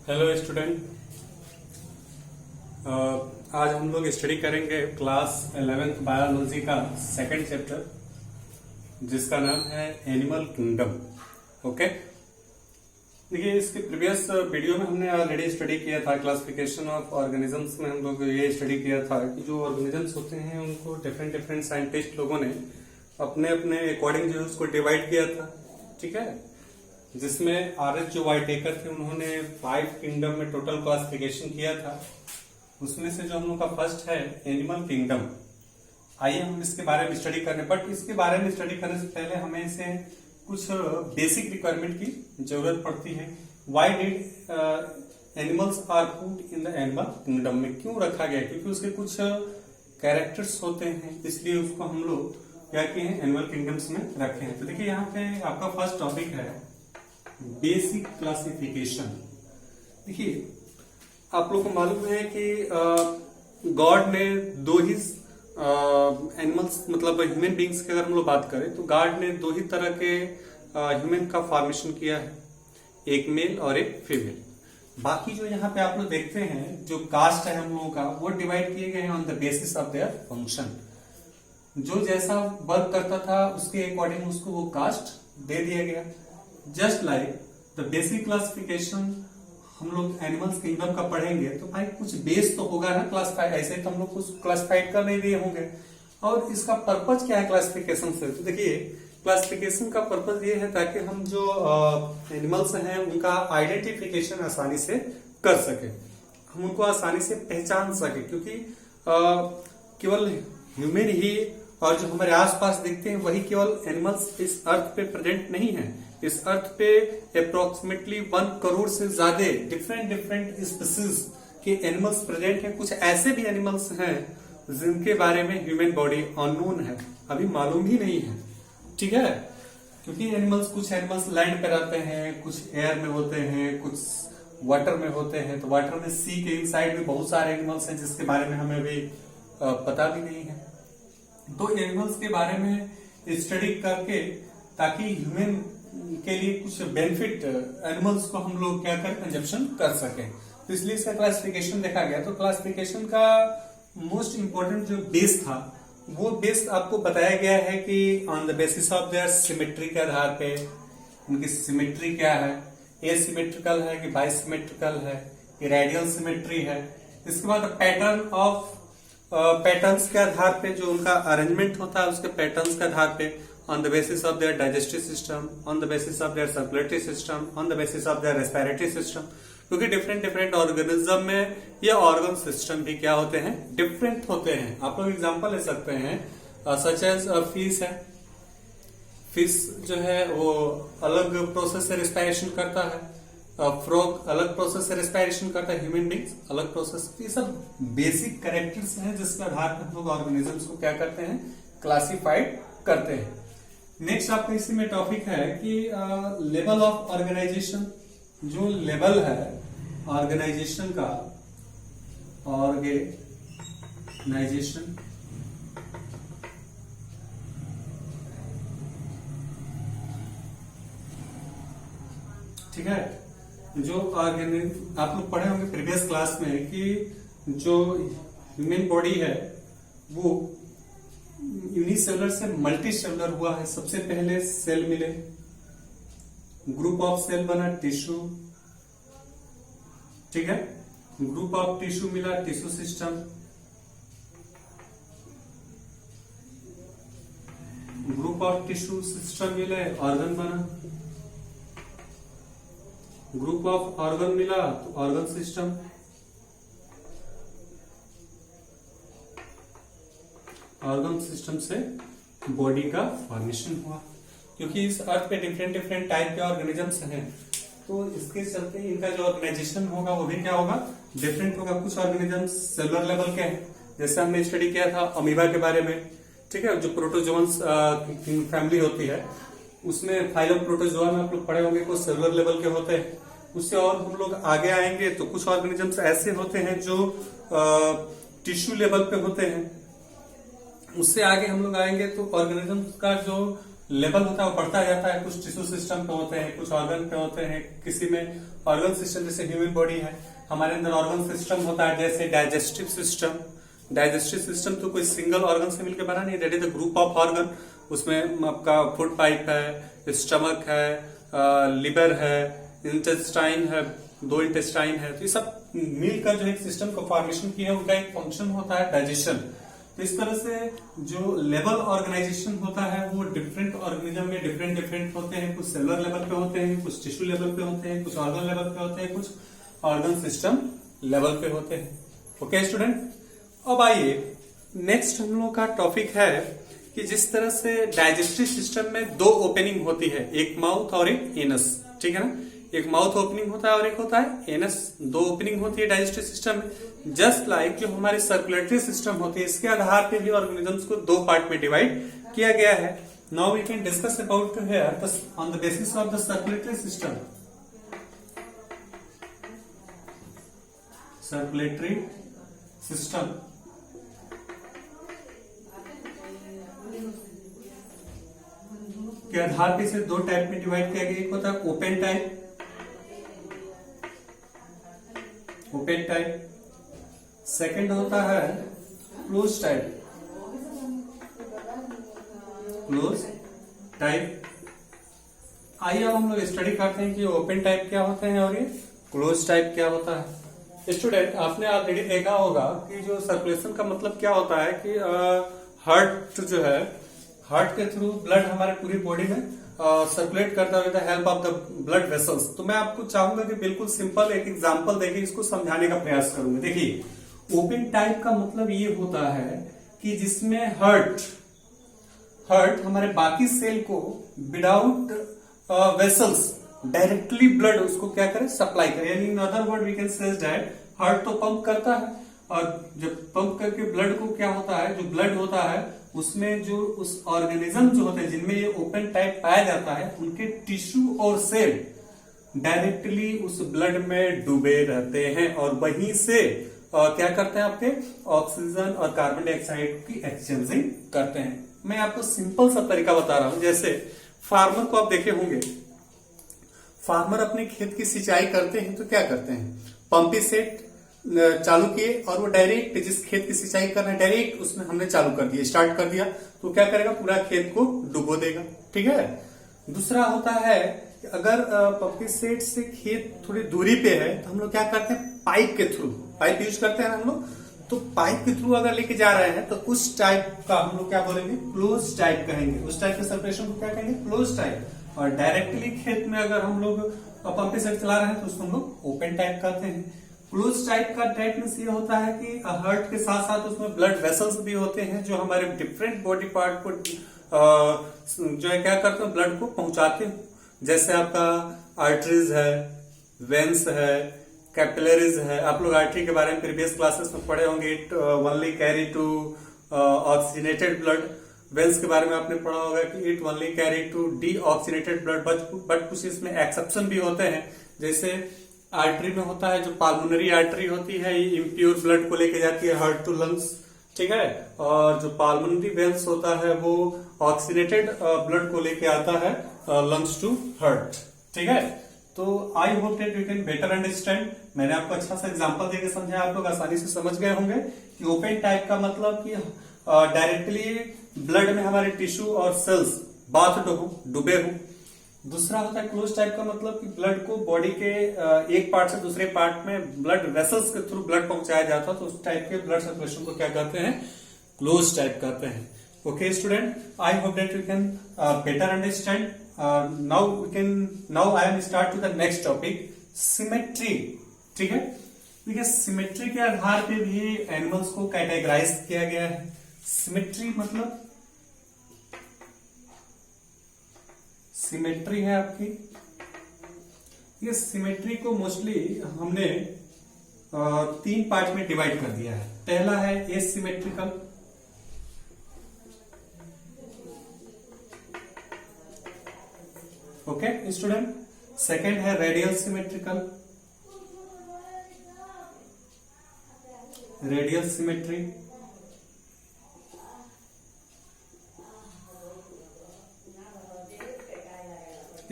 Hello student. आज हम लोग स्टडी करेंगे क्लास 11th बायोलॉजी का सेकंड चैप्टर जिसका नाम है एनिमल किंगडम। ओके, देखिए इसके प्रीवियस वीडियो में हमने ऑलरेडी स्टडी किया था क्लासिफिकेशन ऑफ ऑर्गेनिजम्स में। हम लोग ये स्टडी किया था कि जो ऑर्गेनिजम्स होते हैं उनको डिफरेंट डिफरेंट साइंटिस्ट लोगों ने अपने अपने अकॉर्डिंग जो है उसको डिवाइड किया था। ठीक है, जिसमें आर.एच. जो वाइटेकर थे उन्होंने 5 किंगडम में टोटल क्लासिफिकेशन किया था। उसमें से जो हम लोग का फर्स्ट है एनिमल किंगडम। आइए हम इसके बारे में स्टडी करें, बट इसके बारे में स्टडी करने से पहले हमें इसे कुछ बेसिक रिक्वायरमेंट की जरूरत पड़ती है। Why did animals are put in the animal kingdom में क्यों रखा गया, क्योंकि उसके कुछ कैरेक्टर्स होते हैं, इसलिए उसको हम लोग क्या किए हैं एनिमल किंगडम्स में रखे हैं। तो देखिए यहाँ पे आपका फर्स्ट टॉपिक है बेसिक क्लासिफिकेशन। देखिए आप लोग को मालूम है कि गॉड ने दो ही एनिमल्स मतलब ह्यूमन बींग्स की अगर हम लोग बात करें तो गॉड ने दो ही तरह के ह्यूमन का फॉर्मेशन किया है, एक मेल और एक फीमेल। बाकी जो यहाँ पे आप लोग देखते हैं जो कास्ट है हम लोगों का वो डिवाइड किए गए हैं on the basis of their function. जो जैसा वर्क करता था उसके अकॉर्डिंग उसको वो कास्ट दे दिया गया। Just like the basic classification हम लोग एनिमल्स किंगडम का पढ़ेंगे तो भाई कुछ बेस तो होगा ना क्लासिफाई, ऐसे तो हम लोग कुछ क्लासिफाइड कर नहीं दिए होंगे। और इसका पर्पज क्या है क्लासिफिकेशन से, तो देखिए क्लासिफिकेशन का पर्पज ये है ताकि हम जो एनिमल्स हैं उनका आइडेंटिफिकेशन आसानी से कर सके, हम उनको आसानी से पहचान सके। क्योंकि केवल ह्यूमन ही और जो हमारे आसपास दिखते हैं वही केवल एनिमल्स इस अर्थ पे प्रेजेंट नहीं है। इस अर्थ पे अप्रोक्सीमेटली 1 करोड़ से ज्यादा डिफरेंट स्पीसीज के एनिमल्स प्रेजेंट हैं। कुछ ऐसे भी एनिमल्स हैं जिनके बारे में ह्यूमन बॉडी अननोन है, अभी मालूम ही नहीं है। ठीक है, क्योंकि कुछ एनिमल्स लैंड पे रहते हैं, कुछ एयर में होते हैं, कुछ वाटर में होते हैं। तो वाटर में सी के इनसाइड में बहुत सारे एनिमल्स हैं जिसके बारे में हमें अभी पता भी नहीं है। तो एनिमल्स के बारे में स्टडी करके ताकि ह्यूमन के लिए कुछ बेनिफिट एनिमल्स को हम लोग क्या कर कंजप्शन कर सके, तो इसलिए इसका क्लासिफिकेशन देखा गया। तो क्लासिफिकेशन का मोस्ट इंपोर्टेंट जो बेस था वो बेस आपको बताया गया है कि on the basis of their symmetry के आधार पे उनकी सिमेट्री क्या है, एसिमेट्रिकल है कि बाइसिमेट्रिकल है, रेडियल सिमेट्री है। इसके बाद पैटर्न्स के आधार पे जो उनका अरेंजमेंट होता है उसके पैटर्न्स के आधार पे on the basis of their digestive system, on the basis of their circulatory system, on the basis of their respiratory system। क्योंकि डिफरेंट ऑर्गेनिज्म में ये ऑर्गन सिस्टम भी क्या होते हैं, डिफरेंट होते हैं। आप लोग एग्जांपल ले सकते हैं सच एज फिश है। फिश जो है वो अलग प्रोसेस से रिस्पायरेशन करता है, फ्रॉग अलग प्रोसेस से रिस्पायरेशन करता है, ह्यूमन बींग्स अलग प्रोसेस। ये सब बेसिक कैरेक्टर्स हैं जिसके आधार पर हम लोग ऑर्गेनिजम्स को क्या करते हैं, क्लासिफाइड करते हैं। नेक्स्ट आपका इसी में टॉपिक है कि लेवल ऑफ ऑर्गेनाइजेशन। जो लेवल है ऑर्गेनाइजेशन का, ऑर्गेनाइजेशन ठीक है, जो आप लोग पढ़े होंगे प्रीवियस क्लास में कि जो ह्यूमन बॉडी है वो यूनिसेलुलर से मल्टी सेलुलर हुआ है। सबसे पहले सेल मिले, ग्रुप ऑफ सेल बना टिश्यू। ठीक है, ग्रुप ऑफ टिश्यू मिला tissue system, group of tissue system मिले ऑर्गन बना, ग्रुप ऑफ ऑर्गन मिला तो ऑर्गन सिस्टम, ऑर्गन सिस्टम से बॉडी का फॉर्मेशन हुआ। क्योंकि इस अर्थ पे डिफरेंट टाइप के ऑर्गेनिजम्स हैं तो इसके चलते इनका जो ऑर्गेनाइजेशन होगा वो भी क्या होगा, डिफरेंट होगा। कुछ ऑर्गेनिजम्स सेलुलर लेवल के हैं, जैसे हमने स्टडी किया था अमीबा के बारे में। ठीक है, जो प्रोटोजोअन्स फैमिली होती है उसमें फाइलम प्रोटोजोआ में आप लोग पढ़े होंगे कुछ सेलुलर लेवल के होते हैं। उससे और हम लोग आगे आएंगे तो कुछ ऑर्गेनिजम्स ऐसे होते हैं जो टिश्यू लेवल पे होते हैं। उससे आगे हम लोग आएंगे तो ऑर्गेनिज्म का जो लेवल होता है वो बढ़ता जाता है। कुछ टिश्यू सिस्टम पे होते हैं, कुछ ऑर्गन पे होते हैं। किसी में ऑर्गन सिस्टम, जैसे ह्यूमन बॉडी है, हमारे अंदर ऑर्गन सिस्टम होता है, जैसे डाइजेस्टिव सिस्टम। डाइजेस्टिव सिस्टम तो कोई सिंगल ऑर्गन से मिलकर बना नहीं, that is the group of organ. उसमें आपका फूड पाइप है, स्टमक है, लिवर है, इंटेस्टाइन है, 2 इंटेस्टाइन है। तो ये सब मिलकर जो एक सिस्टम का फॉर्मेशन किया है, उनका एक फंक्शन होता है डाइजेशन। तो इस तरह से जो लेवल ऑर्गेनाइजेशन होता है वो डिफरेंट ऑर्गेनिज्म में डिफरेंट डिफरेंट होते हैं। कुछ सेलुलर लेवल पे होते हैं, कुछ टिश्यू लेवल पे होते हैं, कुछ ऑर्गन लेवल पे होते हैं, कुछ ऑर्गन सिस्टम लेवल पे होते हैं। ओके स्टूडेंट, अब आइए नेक्स्ट हम लोग का टॉपिक है कि जिस तरह से डाइजेस्टिव सिस्टम में 2 ओपनिंग होती है, एक माउथ और एक एनस, ठीक है ना। एक माउथ ओपनिंग होता है और एक होता है एनस। 2 ओपनिंग होती है डाइजेस्टिव सिस्टम में। जस्ट लाइक जो हमारी सर्कुलेटरी सिस्टम होती है, इसके आधार पे भी ऑर्गेनिजम्स को 2 पार्ट में डिवाइड किया गया है। Now we can discuss about here on the basis of the circulatory system. Circulatory system के आधार पे इसे 2 टाइप में डिवाइड किया गया। एक होता है open type, open type. Second होता है क्लोज टाइप, क्लोज टाइप। आइए अब हम लोग स्टडी करते हैं कि ओपन टाइप क्या होते हैं और ये क्लोज टाइप क्या होता है। स्टूडेंट, आपने ऑलरेडी देखा होगा कि जो सर्कुलेशन का मतलब क्या होता है कि हार्ट जो है, हार्ट के थ्रू ब्लड हमारे पूरी बॉडी में सर्कुलेट करता है with the help of the blood vessels. तो मैं आपको चाहूंगा कि बिल्कुल सिंपल एक एग्जांपल देके इसको समझाने का प्रयास करूंगा। देखिए, ओपन टाइप का मतलब ये होता है कि जिसमें हार्ट हमारे बाकी सेल को विदाउट वेसल्स डायरेक्टली ब्लड उसको क्या करे, सप्लाई करे। यानी in other word we can say that heart तो पंप करता है, और जब पंप करके ब्लड को क्या होता है, जो ब्लड होता है उसमें जो उस ऑर्गेनिज्म जो होते हैं जिनमें ये ओपन टाइप पाया जाता है, उनके टिश्यू और सेल डायरेक्टली उस ब्लड में डूबे रहते हैं और वहीं से क्या करते हैं, आपके ऑक्सीजन और कार्बन डाइऑक्साइड की एक्सचेंजिंग करते हैं। मैं आपको सिंपल सा तरीका बता रहा हूं। जैसे फार्मर को आप देखे होंगे, फार्मर अपने खेत की सिंचाई करते हैं तो क्या करते हैं, पंपी सेट चालू किए और वो डायरेक्ट जिस खेत की सिंचाई कर रहे हैं डायरेक्ट उसमें हमने चालू कर दिया, स्टार्ट कर दिया, तो क्या करेगा, पूरा खेत को डुबो देगा। ठीक है। दूसरा होता है कि अगर पंपिंग सेट से खेत थोड़ी दूरी पे है तो हम लोग क्या करते हैं, पाइप के थ्रू, पाइप यूज करते हैं हम लोग, तो पाइप के थ्रू अगर लेके जा रहे हैं तो उस टाइप का हम लोग क्या बोलेंगे, क्लोज टाइप कहेंगे। उस टाइप के सर्कुलेशन को क्या कहेंगे, क्लोज टाइप। और डायरेक्टली खेत में अगर हम लोग पंपिंग सेट चला रहे हैं तो उसको हम लोग ओपन टाइप कहते हैं। क्लोज टाइप का टाइटनेस ये होता है कि हार्ट के साथ साथ उसमें ब्लड वेसल्स भी होते हैं जो हमारे डिफरेंट बॉडी पार्ट को जो है क्या करते हैं, ब्लड को पहुंचाते हैं। जैसे आपका आर्टरीज है, वेन्स है, कैपिलरीज है। आप लोग आर्टरी के बारे में प्रीवियस क्लासेस में पढ़े होंगे, it only carry to oxygenated blood. Veins के बारे में आपने पढ़ा होगा कि it only carry to deoxygenated blood, but कुछ इसमें एक्सेप्शन भी होते हैं। जैसे आर्टरी में होता है, जो पाल्मोनरी आर्टरी होती है, ये इम्प्योर ब्लड को लेके जाती है हार्ट टू लंग्स, ठीक है। और जो पाल्मोनरी वेन्स होता है वो ऑक्सीजनेटेड ब्लड को लेके आता है लंग्स टू हार्ट, ठीक है। तो आई hope that you can better understand. मैंने आपको अच्छा सा एग्जांपल देके समझाया, आप लोग आसानी से समझ गए होंगे कि ओपन टाइप का मतलब कि डायरेक्टली ब्लड में हमारे टिश्यू और सेल्स बाथ डूबे हो। दूसरा होता है क्लोज टाइप का मतलब कि ब्लड को बॉडी के एक पार्ट से दूसरे पार्ट में ब्लड वेसल्स के थ्रू ब्लड पहुंचाया जाता है, तो उस टाइप के ब्लड सर्कुलेशन को क्या कहते हैं, क्लोज टाइप कहते हैं। Okay student, I hope that you can better understand. Now I am start to the next topic, symmetry. ठीक है, देखिए सिमेट्री के आधार पे भी एनिमल्स को कैटेगराइज किया गया है। सिमेट्री मतलब सिमेट्री है आपकी, ये सिमेट्री को मोस्टली हमने 3 पार्ट में डिवाइड कर दिया है। पहला है एसिमेट्रिकल, ओके स्टूडेंट। सेकंड है radial symmetrical, radial symmetry.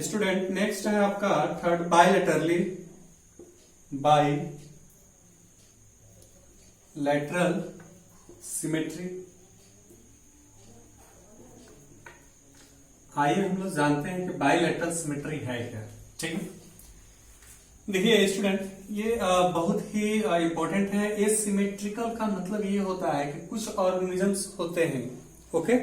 Student next है आपका थर्ड बाइलेटरल सिमेट्री। आइए हम लोग जानते हैं कि बाइलेटरल सिमेट्री है क्या। ठीक है, देखिए स्टूडेंट, ये बहुत ही इंपॉर्टेंट है। एसिमेट्रिकल का मतलब ये होता है कि कुछ ऑर्गेनिजम्स होते हैं, ओके,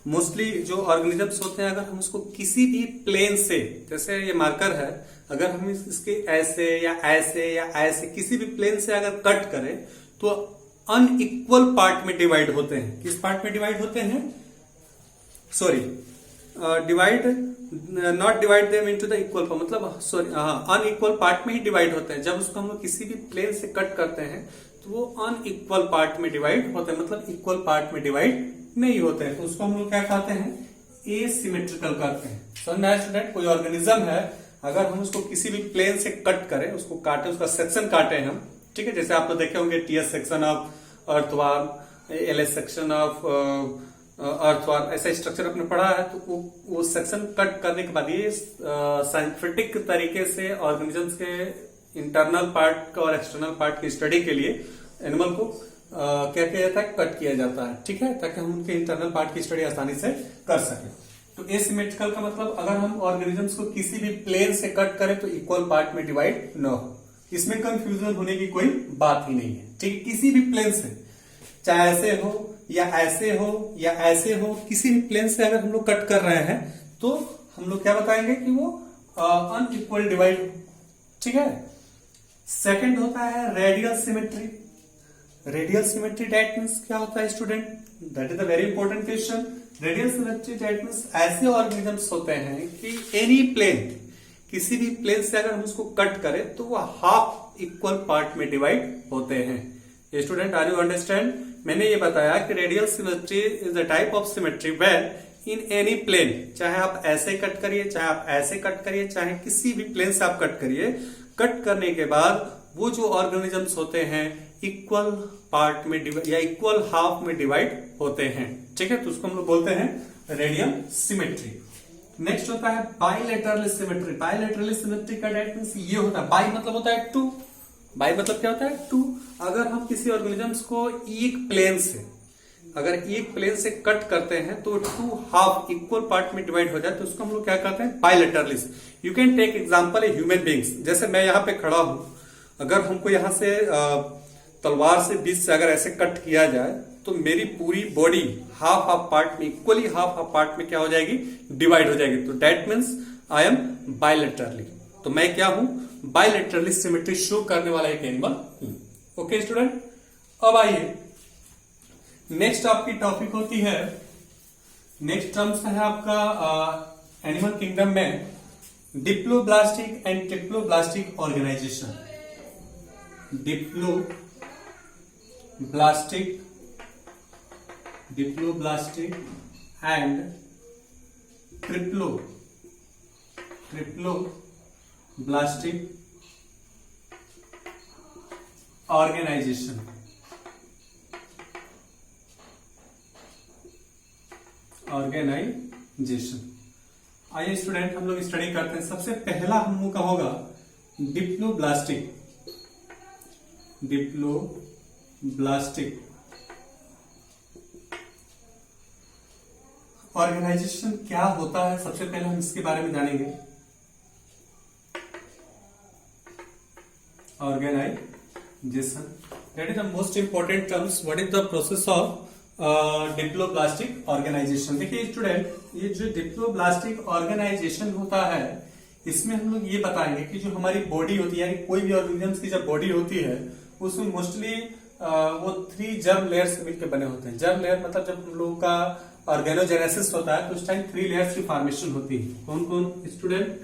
मोस्टली जो ऑर्गेनिजम्स होते हैं, अगर हम उसको किसी भी प्लेन से, जैसे ये मार्कर है, अगर हम इसके ऐसे या ऐसे या ऐसे किसी भी प्लेन से अगर कट करें तो अनइक्वल पार्ट में डिवाइड होते हैं। किस पार्ट में डिवाइड होते हैं? Sorry, not divide them into the equal part, मतलब सॉरी, अनइक्वल पार्ट में ही डिवाइड होते हैं। जब उसको हम लोग किसी भी प्लेन से कट करते हैं तो वो अनइक्वल पार्ट में डिवाइड होते हैं, मतलब इक्वल पार्ट में डिवाइड नहीं होते हैं। तो उसको हम लोग क्या कहते हैं? एसिमेट्रिकल कहते हैं। समझ में आया स्टूडेंट? कोई ऑर्गेनिज्म है, अगर हम उसको किसी भी प्लेन से कट करें, उसको काटे, उसका सेक्शन काटे हम, ठीक है, जैसे आप लोग देखे होंगे TS section of earthworm, LS section of earthworm, ऐसा स्ट्रक्चर आपने पढ़ा है। तो वो सेक्शन कट करने के बाद ये साइंटिफिक तरीके से ऑर्गेनिजम्स के इंटरनल पार्ट और एक्सटर्नल पार्ट की स्टडी के लिए एनिमल को क्या किया जाता है? कट किया जाता है, ठीक है, ताकि हम उनके इंटरनल पार्ट की स्टडी आसानी से कर सकें। तो एसिमेट्रिकल का मतलब अगर हम ऑर्गेनिजम्स को किसी भी प्लेन से कट करें तो इक्वल पार्ट में डिवाइड न हो। इसमें कंफ्यूजन होने की कोई बात ही नहीं है, ठीक है। किसी भी प्लेन से, चाहे ऐसे हो या ऐसे हो या ऐसे हो, किसी भी प्लेन से अगर हम लोग कट कर रहे हैं तो हम लोग क्या बताएंगे कि वो अनइक्वल डिवाइड, ठीक है। सेकंड होता है radial symmetry. Radial symmetry that means क्या होता है student? That is a very important question. Radial symmetry that means ऐसे ऑर्गेनिजम्स होते हैं कि एनी प्लेन, किसी भी प्लेन से अगर हम उसको कट करें तो वो हाफ इक्वल पार्ट में डिवाइड होते हैं। Student, are you understand? मैंने ये बताया कि radial symmetry is a type of symmetry where in any plane, चाहे आप ऐसे कट करिए, चाहे आप ऐसे कट करिए, चाहे किसी भी प्लेन से आप कट करिए, कट करने के बाद वो जो ऑर्गेनिजम्स होते हैं इक्वल पार्ट में या इक्वल हाफ में डिवाइड होते हैं, ठीक है। तो उसको हम लोग बोलते हैं रेडियल सिमेट्री। नेक्स्ट होता है बाइलेटरल सिमेट्री। बाइलेटरल सिमेट्री का डेट मींस ये होता है, बाई मतलब होता है टू, बाई मतलब क्या होता है? टू। अगर हम किसी ऑर्गेनिजम्स को एक प्लेन से, अगर एक प्लेन से कट करते हैं तो टू हाफ इक्वल पार्ट में डिवाइड हो जाए तो उसको हम लोग क्या कहते हैं? बाइलेटरलिस। You can take example a human beings. जैसे मैं यहाँ पे खड़ा हूं, अगर हमको यहाँ से तलवार से बीच से अगर ऐसे कट किया जाए तो मेरी पूरी बॉडी हाफ हाफ पार्ट में, इक्वली हाफ हाफ पार्ट में क्या हो जाएगी? डिवाइड हो जाएगी। तो that means I am bilaterally. तो मैं क्या हूं? बाइलेटरली सिमेट्री शो करने वाला एक एनिमल हूं। ओके स्टूडेंट, अब आइए नेक्स्ट आपकी टॉपिक होती है, नेक्स्ट टर्म्स है आपका एनिमल किंगडम में diploblastic and triploblastic organization. Diploblastic and triploblastic organization. आइए स्टूडेंट, हम लोग स्टडी करते हैं। सबसे पहला हम लोग का होगा डिप्लोब्लास्टिक ऑर्गेनाइजेशन क्या होता है, सबसे पहले हम इसके बारे में जानेंगे। Organization that is the most important terms. What is the process of diploblastic organization? देखिए स्टूडेंट, ये जो डिप्लोब्लास्टिक ऑर्गेनाइजेशन होता है, इसमें हम लोग ये बताएंगे कि जो हमारी बॉडी होती है, यानी कोई भी ऑर्गेनिजम्स की जब बॉडी होती है उसमें मोस्टली वो 3 जर्म लेयर से मिलकर बने होते हैं। जर्म लेयर मतलब जब हम लोगों का ऑर्गेनोजेनेसिस होता है तो उस टाइम 3 लेयर्स की फॉर्मेशन होती है। कौन कौन स्टूडेंट?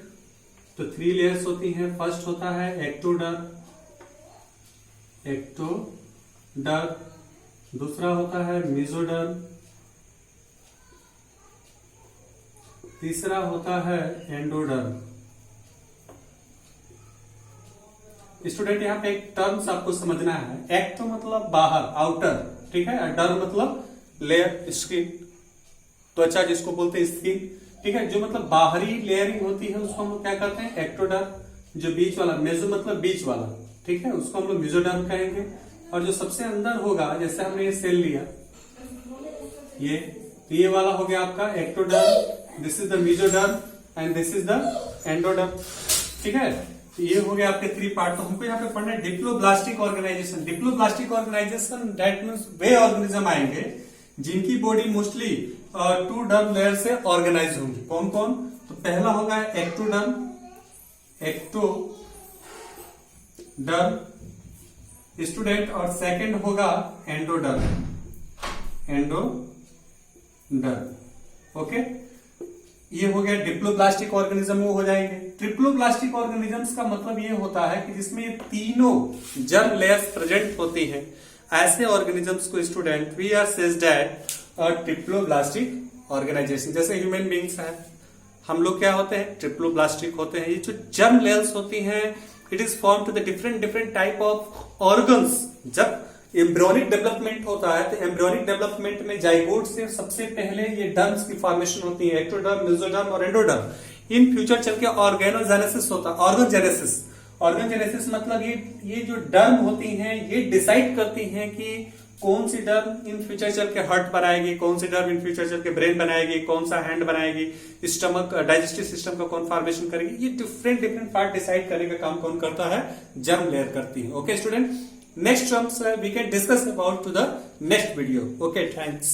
तो 3 लेयर्स होती हैं। फर्स्ट होता है एक्टोडर्म, दूसरा होता है मेसोडर्म, तीसरा होता है एंडोडर्म। स्टूडेंट, यहाँ पे एक टर्म्स आपको समझना है। एक्टो मतलब बाहर, आउटर, ठीक है। डर्म मतलब लेयर, स्किन, त्वचा जिसको बोलते हैं स्किन, ठीक है, जो मतलब बाहरी लेयरिंग होती है उसको हम लोग क्या कहते हैं, एक्टोडर्म। जो बीच वाला, मेसो मतलब बीच वाला, ठीक है, उसको हम लोग मेसोडर्म कहेंगे। और जो सबसे अंदर होगा, जैसे हमने ये सेल लिया, ये वाला हो गया आपका ectoderm, this is the mesoderm and this is the endoderm, ठीक है। तो ये हो गया आपके 3 पार्ट। तो हमको यहाँ पे पढ़ना है diploblastic organization. Diploblastic organization that means वे ऑर्गेनिज्म आएंगे जिनकी बॉडी मोस्टली 2 डर्म लेयर से ऑर्गेनाइज होंगी। कौन कौन? तो पहला होगा एक्टोडर्म, स्टूडेंट, और सेकंड होगा एंडोडर्म, ओके। ये हो गया डिप्लोब्लास्टिक ऑर्गेनिज्म, वो हो जाएंगे। ट्रिप्लोब्लास्टिक ऑर्गेनिजम्स का मतलब ये होता है कि जिसमें ये तीनों जर्म लेयर्स प्रेजेंट होती हैं, ऐसे ऑर्गेनिजम्स को student we are says that triploblastic organization. जैसे ह्यूमन बींग्स हैं, हम लोग क्या होते हैं, ट्रिप्लोब्लास्टिक होते हैं। ये जो जर्म लेयर्स होती हैं, it is form to the different type of organs. जब एम्ब्रियोनिक डेवलपमेंट होता है तो एम्ब्रियोनिक डेवलपमेंट में जाइगोट से सबसे पहले ये डर्म्स की फॉर्मेशन होती है, एक्टोडर्म, मेसोडर्म और एंडोडर्म। इन फ्यूचर चल के ऑर्गेनोजेनेसिस होता है, ऑर्गनजेनेसिस मतलब ये जो डर्म होती हैं ये डिसाइड करती हैं कि कौन सी डर्म इन फ्यूचर चल के हार्ट बनाएगी, कौन सी डर्म इन फ्यूचर चल के ब्रेन बनाएगी, कौन सा हैंड बनाएगी, स्टमक डाइजेस्टिव सिस्टम का कौन फॉर्मेशन करेगी। ये डिफरेंट पार्ट डिसाइड करने का काम कौन करता है, जर्म लेयर करती है। Okay student, next terms we can discuss about to the next video. Okay, thanks.